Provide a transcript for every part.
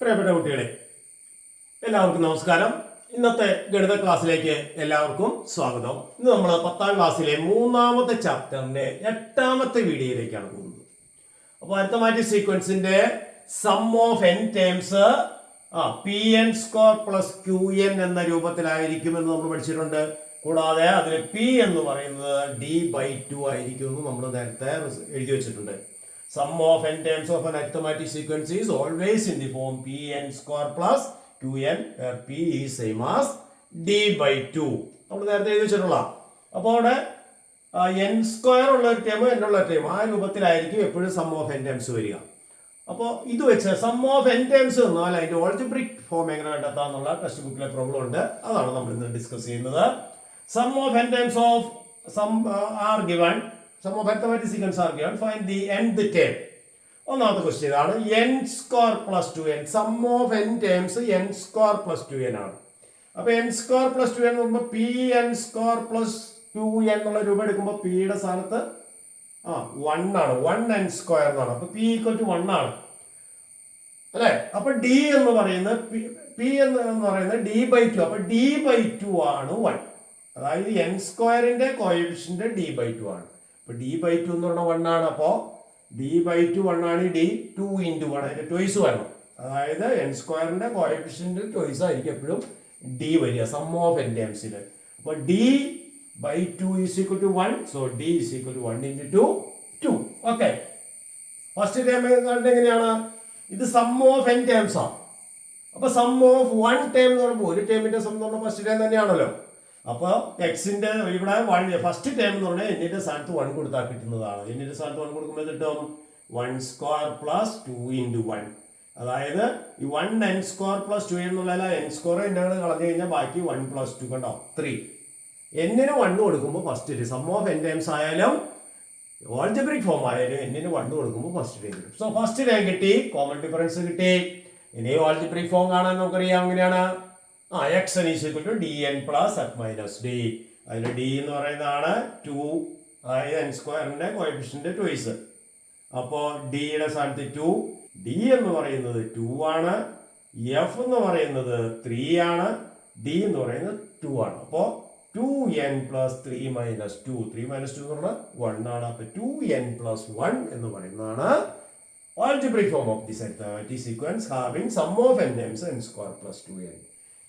പ്രിയപ്പെട്ട കുട്ടികളെ, എല്ലാവർക്കും നമസ്കാരം. ഇന്നത്തെ ഗണിത ക്ലാസ്സിലേക്ക് എല്ലാവർക്കും സ്വാഗതം. ഇന്ന് നമ്മൾ 10ാം ക്ലാസ്സിലെ 3ാമത്തെ ചാപ്റ്ററിന്റെ 8ാമത്തെ വീഡിയോയിലേക്കാണ് പോകുന്നത്. അപ്പോൾ അരിത്തമാറ്റിക് സീക്വൻസിന്റെ sum of n terms pn square plus qn എന്ന രൂപത്തിലായിരിക്കുമെന്ന് നമ്മൾ പഠിച്ചിട്ടുണ്ട്. കൂടാതെ അതിൽ p എന്ന് പറയുന്നത് d/2 ആയിരിക്കും എന്ന് നമ്മൾ നേരത്തെ എഴുതി വെച്ചിട്ടുണ്ട്. Sum of n terms of an arithmetic sequence is always in the form pn square plus qn, where p is same as d/2. നമ്മൾ നേരത്തെ എഴുതി വെച്ചിട്ടുള്ള. അപ്പോൾ അവിടെ n സ്ക്വയർ ഉള്ള ഒരു ടേം n ഉള്ള ടേം ആ രൂപത്തിലായിരിക്കും എപ്പോഴും സം ഓഫ് n ടേംസ് വരിക. അപ്പോൾ ഇത് വെച്ച് സം ഓഫ് n ടേംസ് എന്നാൽ അതിന്റെ ഓൾജിബ്രിക് ഫോം എങ്ങനെ കണ്ടെത്താന്നുള്ള ടെക്സ്റ്റ് ബുക്കിലെ പ്രോബ്ലം ഉണ്ട്. അതാണ് നമ്മൾ ഇന്ന് ഡിസ്കസ് ചെയ്യുന്നത്. Sum of n terms of sum are given. Sum of arithmetic sequence are given. Find the nth term. ഒന്നാമത്തെ ക്വസ്റ്റ്യൻ ആണ് n square plus 2n. Sum of n terms n square plus 2n ആണ്. അപ്പൊ n square plus 2n എന്ന് പറയുമ്പോൾ P N square plus 2n എന്നുള്ള രൂപ എടുക്കുമ്പോൾ പിയുടെ സ്ഥാനത്ത് 1 ആണ്. 1n സ്ക്വയർ എന്നാണ്. അപ്പൊ p ഈക്വൽ ടു 1 ആണ് അല്ലെ. അപ്പൊ d എന്ന് പറയുന്നത് p എന്ന് പറയുന്നത് d/2. അപ്പൊ d/2 ആണ് 1. അതായത് n സ്ക്വയറിന്റെ കോഎഫിഷ്യന്റ് d/2 ആണ്. അപ്പോൾ d/2 എന്ന് പറഞ്ഞാൽ 1 ആണ്. അപ്പോൾ d/2 1 ആണ്. d 2 × 1 അതിന്റെ ട്വൈസ് വരണം. അതായത് n സ്ക്വയറിന്റെ കോഎഫിഷ്യന്റ് ട്വൈസ് ആയിരിക്കും എപ്പോഴും d വരിക സം ഓഫ് n ടേംസിൽ. അപ്പോൾ d/2 is equal to 1. So d is equal to 1 × 2. Okay. First term എങ്ങനെയാണ്? ഇത് സം ഓഫ് n ടേംസ് ആണ്. അപ്പോൾ സം ഓഫ് 1 ടേം എന്ന് പറയുമ്പോൾ ഒരു ടേമിന്റെ സം എന്ന് പറഞ്ഞാൽ ഫസ്റ്റ് ടേം തന്നെയാണല്ലോ. അപ്പോൾ എക്സിന്റെ ഇവിടെ 1 ഫസ്റ്റ് ടേം എന്ന് പറഞ്ഞാൽ എന്നിന്റെ സ്ഥാനത്ത് 1 കൊടുത്താൽ കിട്ടുന്നതാണ്. എന്നിന്റെ സ്ഥാനത്ത് 1 കൊടുക്കുമ്പോൾ കിട്ടും 1 സ്ക്വയർ പ്ലസ് 2 × 1. അതായത് ഈ 1n സ്ക്വയർ പ്ലസ് 2 എന്നുള്ള n സ്ക്വയർ എന്നോട് കളഞ്ഞു കഴിഞ്ഞാൽ ബാക്കി 1 + 2 കണ്ടോ 3. എന്നിന് 1 കൊടുക്കുമ്പോൾ first sum of n terms ആയാലും ഓൾജിബ്രിക് ഫോം ആയാലും എന്നിന് 1 കൊടുക്കുമ്പോൾ ഫസ്റ്റ് ടേം കിട്ടും. സോ ഫസ്റ്റ് ടേം കിട്ടി, കോമൺ ഡിഫറൻസ് കിട്ടി. ഇനി ഓൾജിബ്രിക് ഫോം കാണാൻ നമുക്കറിയാം എങ്ങനെയാണ്. xn is equal to dn plus f minus d. അതിൽ d എന്ന് പറയുന്നതാണ് 2, അതായത് n സ്ക്വയറിന്റെ കോഎഫിഷ്യന്റ് ട്വൈസ്. അപ്പോൾ ഡിയുടെ സ്ഥാനത്ത് 2, d എന്ന് പറയുന്നത് 2 ആണ്, f എന്ന് പറയുന്നത് 3 ആണ്, d എന്ന് പറയുന്നത് 2 ആണ്. അപ്പോൾ 2n plus 3 minus 2. 3 minus 2 എന്ന് പറഞ്ഞാൽ 1 ആണ്. അപ്പോൾ 2n plus 1 എന്ന് പറയുന്നതാണ് algebraic form of this arithmetic sequence having sum of n terms n square plus 2n.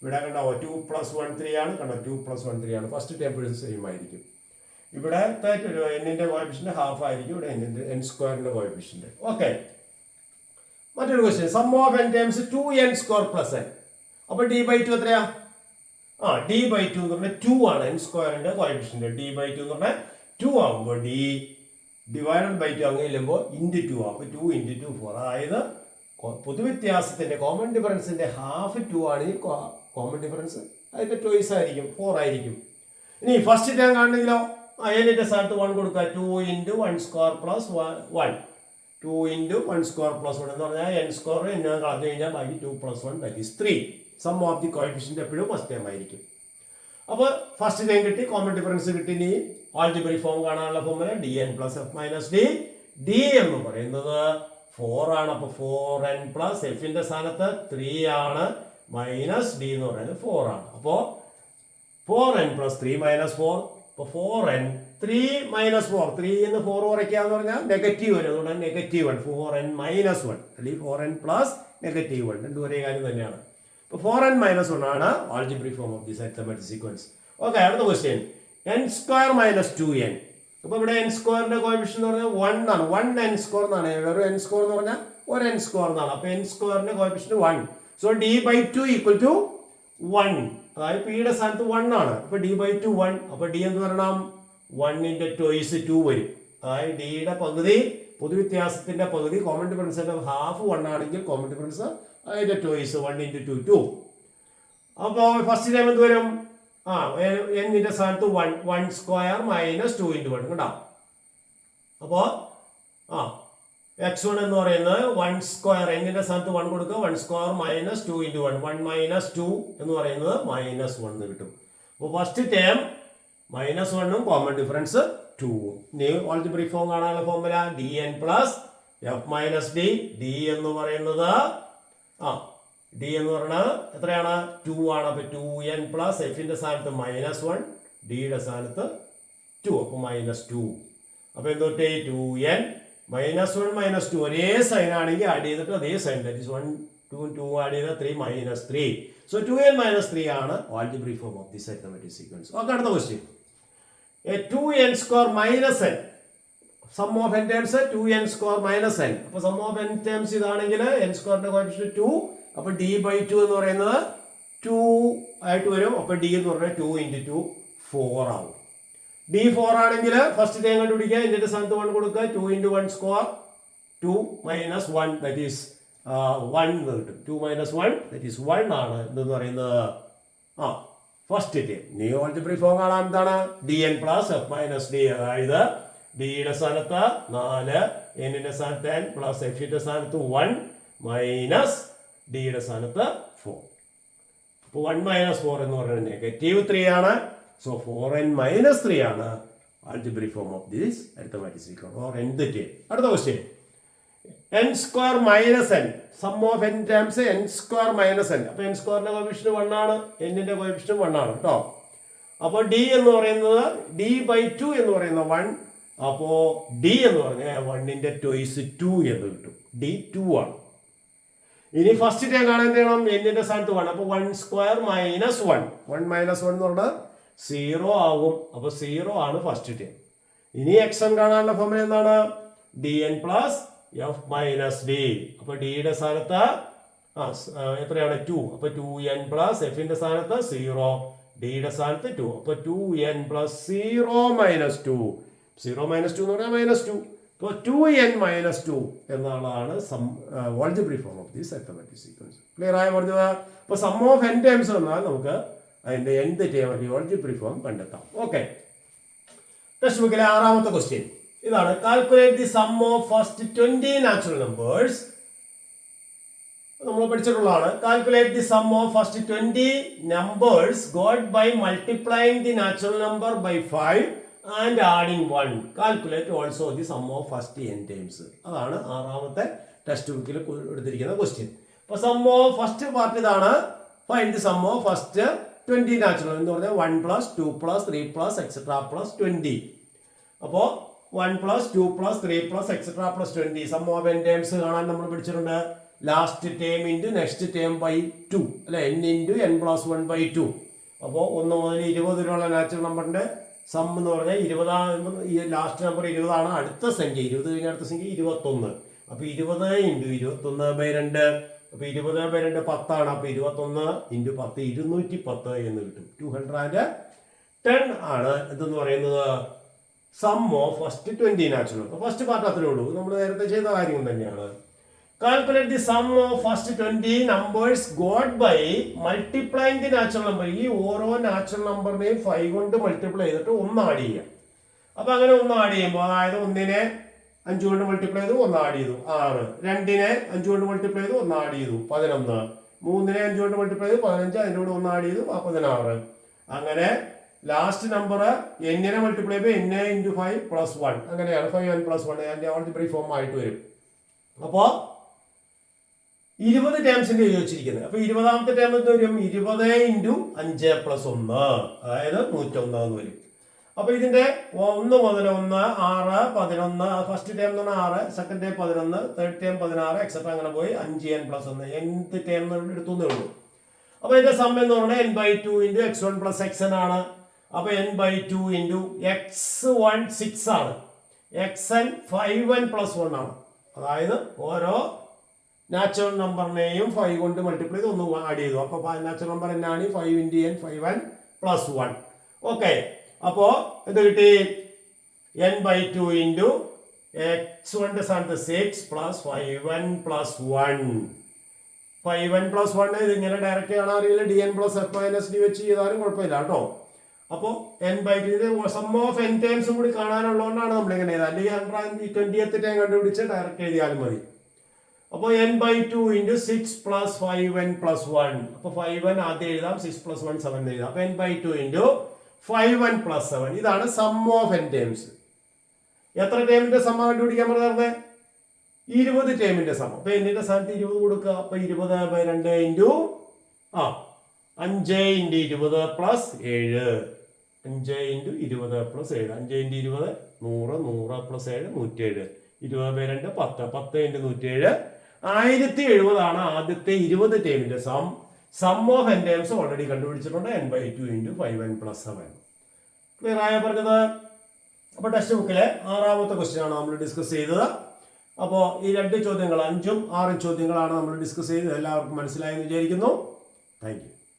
ഇവിടെ കണ്ടോ 2 + 1 3 ആണ്. കണ്ടോ 2 + 1 3 ആണ്. ഫസ്റ്റ് ടേം സെയിം ആയിരിക്കും. ഇവിടെ എന്നിന്റെ കോഎഫിഷ്യന്റ് ഹാഫ് ആയിരിക്കും. ഇവിടെ n സ്ക്വയറിന്റെ കോഎഫിഷ്യന്റ്. ഓക്കെ. മറ്റൊരു question sum of n terms 2n square plus n. അപ്പോൾ d/2 എത്രയാ? d/2 എന്ന് പറഞ്ഞാൽ 2 ആണ്. n സ്ക്വയറിന്റെ കോഎഫിഷ്യന്റ് d/2 എന്ന് പറഞ്ഞാൽ 2 ആകുമ്പോൾ d /2 അങ്ങ് ചെല്ലുമ്പോൾ × 2 ആവും. അപ്പോൾ 2 × 2 4. അതായത് പൊതുവ്യത്യാസത്തിന്റെ കോമൺ ഡിഫറൻസിന്റെ ഹാഫ് 2 ആണ്. ഈ കോമൺ ഡിഫറൻസ് അതിന്റെ ട്വൈസ് ആയിരിക്കും 4 ആയിരിക്കും. ഇനി ഫസ്റ്റ് ടേം കാണണമെങ്കിലോ എന്നിന്റെ സ്ഥാനത്ത് 1 കൊടുക്കുക. 2 × 1 സ്ക്വയർ പ്ലസ് 1. 2 × 1 സ്ക്വയർ പ്ലസ് 1 എന്ന് പറഞ്ഞാൽ n സ്ക്വയർ എന്നെ കളഞ്ഞു കഴിഞ്ഞാൽ ബാക്കി 2 + 1 that is 3. Sum of the coefficient എപ്പോഴും ഫസ്റ്റ് ടേം ആയിരിക്കും. അപ്പോൾ ഫസ്റ്റ് ടേം കിട്ടി, കോമൺ ഡിഫറൻസ് കിട്ടി. ഇനി ആൾജിബ്രിക് ഫോം കാണാനുള്ള formula dn + f - d. d എന്ന് പറയുന്നത് 4 ആണ്. അപ്പോൾ 4n പ്ലസ് എഫിന്റെ സ്ഥാനത്ത് 3 ആണ്, മൈനസ് d എന്ന് പറയുന്നത് 4 ആണ്. അപ്പോൾ 4n + 3 - 4. അപ്പോൾ 4n 3 - 4. 3 എന്ന് 4 കുറയ്ക്കാന്ന് പറഞ്ഞാൽ നെഗറ്റീവ് വരും. അതുകൊണ്ട് -1. 4n - 1 അല്ലെങ്കിൽ 4n + -1 രണ്ടും ഒരേ കാര്യം തന്നെയാണ്. അപ്പോൾ 4n - 1 ആണ് algebraic form of this arithmetic sequence. Okay. അടുത്ത ക്വസ്റ്റ്യൻ n സ്ക്വയർ - 2n. അപ്പോൾ ഇവിടെ n സ്ക്വയറിന്റെ കോഎഫിഷ്യന്റ് എന്ന് പറഞ്ഞാൽ 1 ആണ്. 1n സ്ക്വയർ എന്നാണ്. ഒരു n സ്ക്വയർ എന്ന് പറഞ്ഞാൽ ഒരു n സ്ക്വയർ എന്നാണ്. അപ്പോൾ n സ്ക്വയറിന്റെ കോഎഫിഷ്യന്റ് 1. So d/2 = 1. അതായത് പിയുടെ സ്ഥാനത്ത് 1 ആണ്. അപ്പോൾ d/2 1. അപ്പോൾ d എന്ന് പറയണം 1ന്റെ ട്വൈസ് 2 വരും. അതായത് ഡിയുടെ പകുതി പൊതുവ്യത്യാസത്തിന്റെ പകുതി കോമൺ ഡിഫറൻസിന്റെ ഹാഫ് 1 ആണെങ്കിൽ കോമൺ ഡിഫറൻസ് അതിന്റെ ട്വൈസ് 1 × 2 2. അപ്പോൾ ഫസ്റ്റ് ടൈം എന്ത് വരും? എന്നിന്റെ സ്ഥാനത്ത് 1 സ്ക്വയർ - 2 × 1 കണ്ടോ. അപ്പോൾ x1 എന്ന് പറയുന്നത് 1 സ്ക്വയർ എന്നിന്റെ സ്ഥാനത്ത് 1 കൊടുക്കുക. 1 സ്ക്വയർ - 2 × 1. 1 - 2 എന്ന് പറയുന്നത് -1 കിട്ടും. അപ്പോൾ ഫസ്റ്റ് ടേം -1ഉം കോമൺ ഡിഫറൻസ് 2. ഇനി ആൾജിബ്രിക് ഫോം കാണാനുള്ള formula dn + f - d. d എന്ന് പറയുന്നത് ഡി എന്ന് പറയുന്നത് എത്രയാണ് 2 ആണ്. അപ്പൊ 2n പ്ലസ് എഫിന്റെ സ്ഥാനത്ത് -1, ഡിയുടെ സ്ഥാനത്ത് 2, അപ്പൊ -2. അപ്പൊ എന്തൊട്ട് 2n -1 -2 ഒരേ സൈൻ ആണെങ്കിൽ ആഡ് ചെയ്തിട്ട് അതേ സൈൻ, ദാറ്റ് ഈസ് 1 2 2 ആഡ് ചെയ്ത 3 -3. സോ 2n -3 ആണ് algebraic form of this arithmetic sequence. Okay, അടുത്ത question 2n square -n. Sum of n terms 2n square -n. അപ്പൊ സം ഓഫ് n ടേംസ് ഇതാണെങ്കിൽ n സ്ക്വയറിന്റെ coefficient 2, അപ്പൊ d/2 എന്ന് പറയുന്നത് 2 ആയിട്ട് വരും. അപ്പൊ d എന്ന് പറഞ്ഞാൽ 2 × 2 4 ആവും. d4 ആണെങ്കിൽ ഫസ്റ്റ് ടൈം കണ്ടുപിടിക്കുക, ഇതിന്റെ സ്ഥാനത്ത് 1 കൊടുക്കുക. 2 × 1 സ്ക്വയർ 2 - 1 ദാറ്റ് ഈസ് 1 എന്ന് കിട്ടും. 2 - 1 ദാറ്റ് ഈസ് 1 ആണ് എന്ന് പറയുന്നത് first time. New algebraic form കാണാൻ എന്താണ് dn പ്ലസ് f - d. അതായത് ഡിയുടെ സ്ഥാനത്ത് 4, എന്നിന്റെ സ്ഥാനത്ത് n പ്ലസ് എഫിന്റെ സ്ഥാനത്ത് 1 മൈനസ് ഡിയുടെ സ്ഥാനത്ത് 4. അപ്പോൾ 1 - 4 എന്ന് പറയുന്നത് -3 ആണ്. സോ 4n - 3 ആണ് algebraic form of this arithmetic sequence or nth term. അടുത്ത question n square -n. Sum of n terms n square -n. അപ്പൊ n സ്ക്വയറിന്റെ കോഎഫിഷ്യന്റ് 1 ആണ്, n-ന്റെ കോഎഫിഷ്യന്റ് 1 ആണ് കേട്ടോ. അപ്പോൾ d എന്ന് പറയുന്നത് d/2 എന്ന് പറയുന്ന 1. അപ്പോ d എന്ന് പറഞ്ഞാൽ 1-ന്റെ ട്വൈസ് 2 എന്ന് കിട്ടും. d 2 ആണ്. ഇനി ഫസ്റ്റ് ടൈം കാണാൻ എന്ത് ചെയ്യണം, n-ന്റെ സ്ഥാനത്ത് 1. അപ്പൊ 1 സ്ക്വയർ -1. 1 - 1 എന്ന് പറഞ്ഞാൽ 0 ആകും. അപ്പൊ 0 ആണ് ഫസ്റ്റ് ടൈം. ഇനി xn കാണാനുള്ള ഫോർമുല എന്താണ്, dn പ്ലസ് f - d. അപ്പൊ ഡിയുടെ സ്ഥാനത്ത് എത്രയാണ് 2. അപ്പൊ 2n പ്ലസ് എഫിന്റെ സ്ഥാനത്ത് 0, ഡിയുടെ സ്ഥാനത്ത് 2. അപ്പൊ 2n പ്ലസ് 0 - 2. 0 - 2 എന്ന് പറഞ്ഞാൽ -2. അപ്പോൾ 2n - 2 എന്നുള്ളതാണ് algebraic form of this arithmetic sequence. Clear ആയി പറഞ്ഞത്. അപ്പോൾ സം ഓഫ് n ടൈംസ് വന്നാൽ നമുക്ക് അതിന്റെ nth ടൈം ആൾജിബ്രിക് ഫോം കണ്ടെത്താം. ഓക്കെ, ടെക്സ്റ്റ് ബുക്കിലെ 6ാമത്തെ ക്വസ്റ്റ്യൻ ഇതാണ്. Calculate the sum of first 20 natural numbers. നമ്മൾ പഠിച്ചിട്ടുള്ളതാണ്. Calculate the sum of first 20 numbers got by multiplying the natural number by 5 and adding 1. Calculate also the sum of first n times. അതാണ് 6ാമത്തെ text ബുക്കിൽ എടുത്തിരിക്കുന്ന question. അപ്പോൾ some of first part ഇതാണ്, find the sum of first 20 natural എന്ന് പറഞ്ഞാൽ 1 + 2 + 3 + etc. + 20. അപ്പോൾ 1 + 2 + 3 + etc. + 20. Sum of n times കാണാൻ നമ്മൾ പഠിച്ചിട്ടുണ്ട്. Last term into next term by 2 അല്ലെ, n × n + 1/2. അപ്പോൾ 1 മുതൽ 20 വരെയുള്ള നാച്ചുറൽ നമ്പറിന്റെ സം എന്ന് പറഞ്ഞാൽ 20 ലാസ്റ്റ് നമ്പർ 20 ആണ്. അടുത്ത സംഖ്യ 20 കഴിഞ്ഞ അടുത്ത സംഖ്യ 21. അപ്പൊ 20 × 21/2. അപ്പൊ 20/2 10 ആണ്. അപ്പൊ 21 × 10 210 എന്ന് കിട്ടും. 210 ആണ് എന്തെന്ന് പറയുന്നത് സം ഓഫ് ഫസ്റ്റ് 20 നാച്ചുറൽ. അപ്പൊ ഫസ്റ്റ് പാർട്ട് അത്രേ ഉള്ളൂ, നമ്മൾ നേരത്തെ ചെയ്ത കാര്യങ്ങൾ തന്നെയാണ്. Calculate the sum of first 20 numbers got by multiplying the natural number. ഈ ഓരോ നാച്ചുറൽ നമ്പറിനെയും 5 കൊണ്ട് മൾട്ടിപ്ലൈ ചെയ്തിട്ട് 1 ആഡ് ചെയ്യാം. അപ്പൊ അങ്ങനെ 1 ആഡ് ചെയ്യുമ്പോൾ, അതായത് 1-നെ 5 കൊണ്ട് മൾട്ടിപ്ലൈ ചെയ്തു 1 ആഡ് ചെയ്തു 6, 2-നെ 5 കൊണ്ട് മൾട്ടിപ്ലൈ ചെയ്തു 1 ആഡ് ചെയ്തു 11, 3-നെ 5 കൊണ്ട് മൾട്ടിപ്ലൈ ചെയ്തു 15, അതിൻ്റെ കൂടെ 1 ആഡ് ചെയ്തു 16. അങ്ങനെ ലാസ്റ്റ് നമ്പർ n-നെ മൾട്ടിപ്ലൈ ചെയ്യുമ്പോൾ n × 5 + 1. അങ്ങനെയാണ് 5n + 1 അതിന്റെ ആൾജിബ്രിക് ഫോം ആയിട്ട് വരും. അപ്പോൾ 20 ടേംസിന്റെ എഴുതി വെച്ചിരിക്കുന്നത്. അപ്പൊ 20ാമത്തെ ടേം എന്ത് വരും, 20 × 5 + 1, അതായത് 101 എന്ന് വരും. അപ്പൊ ഇതിന്റെ 1 മുതൽ 1 6 11, ഫസ്റ്റ് ടേം എന്ന് പറഞ്ഞാൽ 6, second term 11, third term 16 etcetera അങ്ങനെ പോയി 5n + 1 nth ടേം എടുത്തുന്നേ ഉള്ളൂ. അപ്പൊ ഇതിന്റെ സം എന്ന് പറഞ്ഞാൽ n/2 × x1 + xn ആണ്. അപ്പൊ n/2 × x1 6 ആണ്, xn 5n + 1 ആണ്. അതായത് ഓരോ നാച്ചുറൽ നമ്പറിനെയും 5 കൊണ്ട് മൾട്ടിപ്ലൈ ചെയ്ത് 1 ആഡ് ചെയ്തു. അപ്പൊ നാച്ചുറൽ നമ്പർ എന്നാണ് 5 × n 5n + 1. ഓക്കെ, അപ്പോ ഇത് കിട്ടി n/2 × x1 സ്ഥാനത്ത് 6 + 5n + 1. 5n + 1 ഇത് ഇങ്ങനെ ഡയറക്റ്റ് കാണാൻ അറിയില്ല, dn + f - d വെച്ച് ചെയ്താലും കുഴപ്പമില്ല കേട്ടോ. അപ്പോൾ n/2 സം ഓഫ് n ടൈംസും കൂടി കാണാനുള്ളതുകൊണ്ടാണ് നമ്മളിങ്ങനെ ചെയ്തത്. അല്ലെങ്കിൽ 20th ടൈം കണ്ടുപിടിച്ച് ഡയറക്റ്റ് എഴുതിയാലും മതി. അപ്പോൾ n/2 × 6 + 5n + 1. അപ്പൊ 5n ആദ്യം എഴുതാം, 6 + 1 7 എഴുതാം. അപ്പൊ n/2 × 5n + 7 ഇതാണ് സം ഓഫ് n ടൈംസ്. എത്ര ടൈമിന്റെ സം കണ്ടുപിടിക്കാൻ പറഞ്ഞത്, 20 ടേമിന്റെ സം. അപ്പൊ എന്നിന്റെ സ്ഥാനത്ത് 20 കൊടുക്കുക. അപ്പൊ 20/2 into 5 into 20 plus 7. 5 into 20 plus 7. 5 into 20 100. 100 plus 7 107. 20/2 10. 10 into 107 1070 ആണ് ആദ്യത്തെ 20 ടേമിന്റെ സം. Sum of n terms already കണ്ടുപിടിച്ചിട്ടുണ്ട്. n/2 into 5n plus 7. Clear ആയ പറഞ്ഞത്? അപ്പോൾ ടെക്സ്റ്റ് ബുക്കിലെ 6ാമത്തെ ക്വസ്റ്റ്യൻ ആണ് നമ്മൾ ഡിസ്കസ് ചെയ്തത്. അപ്പോൾ ഈ 2 ചോദ്യങ്ങൾ 5ഉം 6ഉം ചോദ്യങ്ങളാണ് നമ്മൾ ഡിസ്കസ് ചെയ്തത്. എല്ലാവർക്കും മനസ്സിലായെന്ന് വിചാരിക്കുന്നു. Thank you.